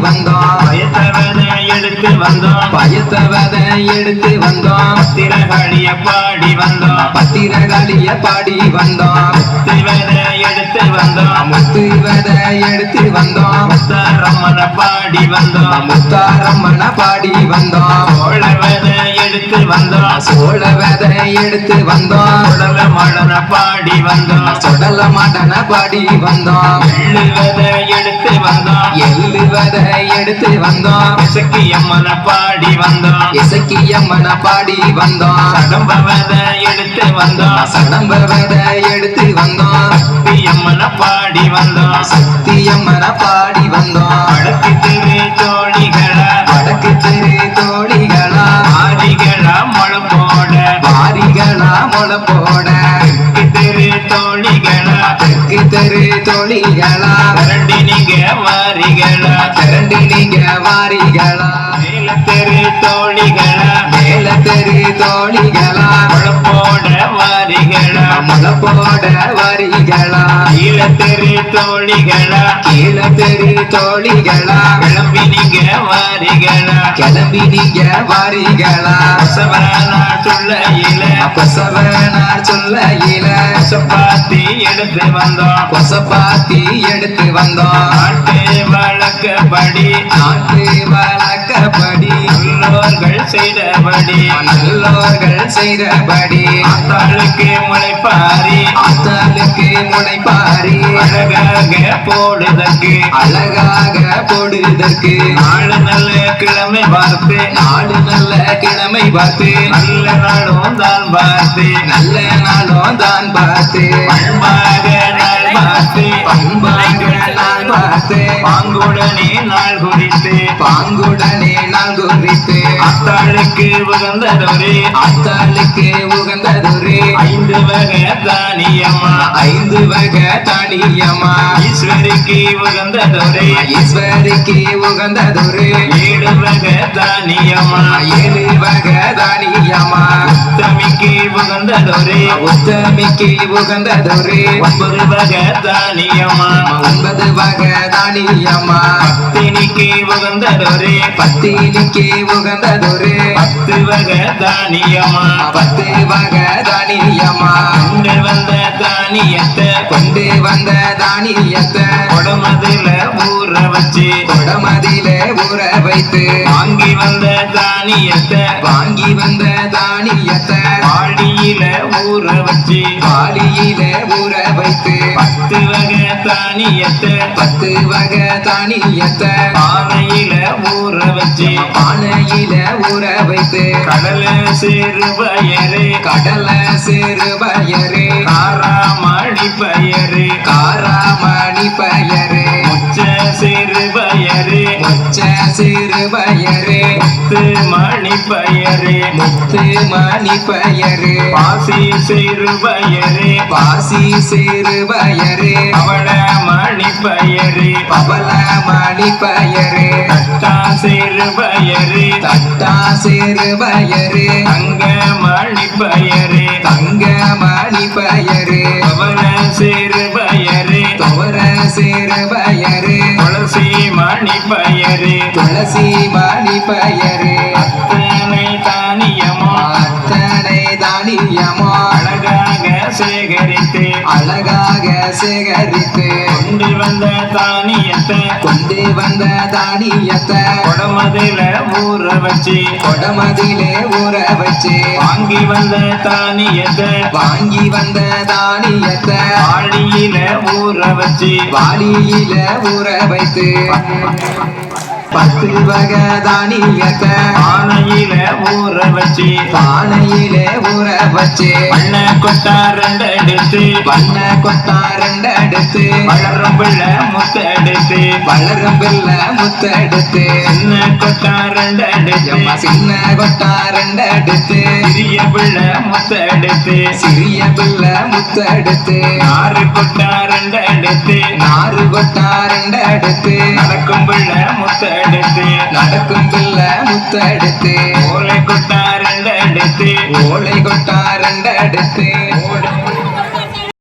வந்தோம் பயத்தவனை எடுத்து வந்தோம் பயத்தவதை எடுத்து வந்தோம் பத்திரகாளிய பாடி வந்தோம் பத்திரகாளிய பாடி வந்தோம் முத்துவதை எடுத்து வந்தோம் முத்துவதை எடுத்து வந்தோம் முத்தாரம்மனை பாடி வந்தோம் முத்தாரம்மனை பாடி வந்தோம் சோழவதை எடுத்து வந்தோம் சோழ விதை எடுத்து வந்தோம் சுடல மடன பாடி வந்தோம் சுடல மடன பாடி வந்தோம் எள்ளுவதை எடுத்து வந்தோம் எள்ளு விதை எடுத்து வந்தோம் இசக்கியம்மனை பாடி வந்தோம் இசக்கியம்மனை பாடி வந்தோம் சடம்பவதை எடுத்து வந்தோம் சடம்ப விதை எடுத்து வந்தோம் சக்தியம்மனை பாடி வந்தோம் சக்தியம்மனை பாடி வந்தோம் வடக்கு திரு தோழிகளா வடக்கு தெரு தோழிகளா ஆதிகளா முளை போட வாரிகளா முளை போட தெற்கு திரு தோழிகளா தெற்கு தெரு தோழிகளா திரண்டி நீங்க வாரிகளா திரண்டு நீங்க வாரிகளா மேல தெரு தோழிகளா மேல தெரு தோழிகளா முளை போட வாரிகளா முளை போட வாரிகளா கீழ தெரு தோழிகளா கீழ தெரு தோழிகளா கிளம்பி நீங்க வாரிகளா கிளம்பி நீங்க வாரிகளா சவரானா சொல்லையில கொசவனார் சொல்லையில சப்பாத்தி எடுத்து வந்தோம் கொசப்பாத்தி எடுத்து வந்தோம் நாட்டு வழக்கப்படி நாட்டு வழக்கப்படி நல்லோர்கள் செய்தபடி நல்லோர்கள் செய்தபடி ஆத்தாளுக்கு முளைப்பாரி ஆத்தாளுக்கு முளைப்பாரி அழகாக போடுதற்கு அழகாக போடுதற்கு நாலு நல்ல கிழமை பார்த்து நாடு நல்ல கிழமை பார்த்து நல்ல நாளும் தான் பார்த்து நல்ல நாளும் தான் பார்த்து பண்பாக நாள் பார்த்து பண்பாக நாள் பார்த்து பாங்குடனே நாள் குறித்து பாங்குடனே நாள் குறித்து ஆத்தாளுக்கு உகந்ததொரு ஆத்தாளுக்கு உகந்ததொரு 5 வகை தானியம்மா 5 வகை தானியம்மா ஈஸ்வரிக்கு உகந்ததொரு ஈஸ்வரிக்கு உகந்ததொரு 7 வகை தானியம்மா 7 வகை தானியம்மா உத்தமிக்கு உகந்ததொரு உத்தமிக்கு உகந்ததொரு 9 வகை தானியம்மா 9 வகை தானியம்மா பத்தினிக்கு உகந்ததொரு பத்தினிக்கு உகந்ததொரு 10 வகை தானியம்மா 10 வகை தானியம்மா கொண்டு வந்த தானியத்தை கொண்டு வந்த தானியத்தை உடமதுல ஊற வச்சு கொடமதில ஊற வைத்து வாங்கி வந்த தானியத்தை வாங்கி வந்த தானியத்தை வாளியில ஊற வச்சு வாளியில ஊற வைத்து 10 வகை தானியத்தை 10 வகை தானியத்தை பானையில ஊற வச்சு பானையில ஊற வைத்து கடல சேரு பயரு கடல சிறு பயரு காராமணி பயரு காராமணி பயரு முச்ச சேரு பயரு முச்ச சிறு பயரு முத்து மணி பயரு முத்து மணி பயரு பாசி சேரு பயரு பாசி சிறு பயரு அவள மணி பயரு பவள மணி பயரு தட்டா சேரு பயரு தட்டா சிறு பயரு தங்க மணி பயரு தங்க மணி பயரு அவள சேரு பயரு துவர சிறு பயரு துளசி மணி பயரு துளசி மணி பயரு அத்தனை தானியமோ அத்தனை தானியமோ அழகாக சேகரித்து அழகாக சேகரித்து கொண்டு வந்த தானியத்தை கொண்டு வந்த தானியத்தை உடமதில ஊற வச்சு கொடமதிலே ஊற வச்சு வாங்கி வந்த தானியத்தை வாங்கி வந்த தானியத்தை வாளியில ஊற வச்சு வாளியில ஊற வைத்து 10 வகை தானியத்தை பானையில ஊற வச்சு பானையிலே ஊற வச்சு மண்ண கொட்டா 2 எடுத்து வண்ண கொட்டா 2 எடுத்து வளரும் பிள்ளை முத்து எடுத்து வளரும் பிள்ளை முத்தெடுத்து சின்ன கொட்டா 2 எடுத்து சின்ன கொட்டா 2 எடுத்து சிறிய பிள்ளை முத்து எடுத்து சிறிய பிள்ளை முத்தெடுத்து 6 கொட்டா 2 எடுத்து நாறு கொட்டா 2 எடுத்து நடக்கும் பிள்ளை முத்து எடுத்து நடக்கும் பிள்ளை முத்தெடுத்து ஓலை கொட்டா 2 எடுத்து ஓலை கொட்டா 2 எடுத்து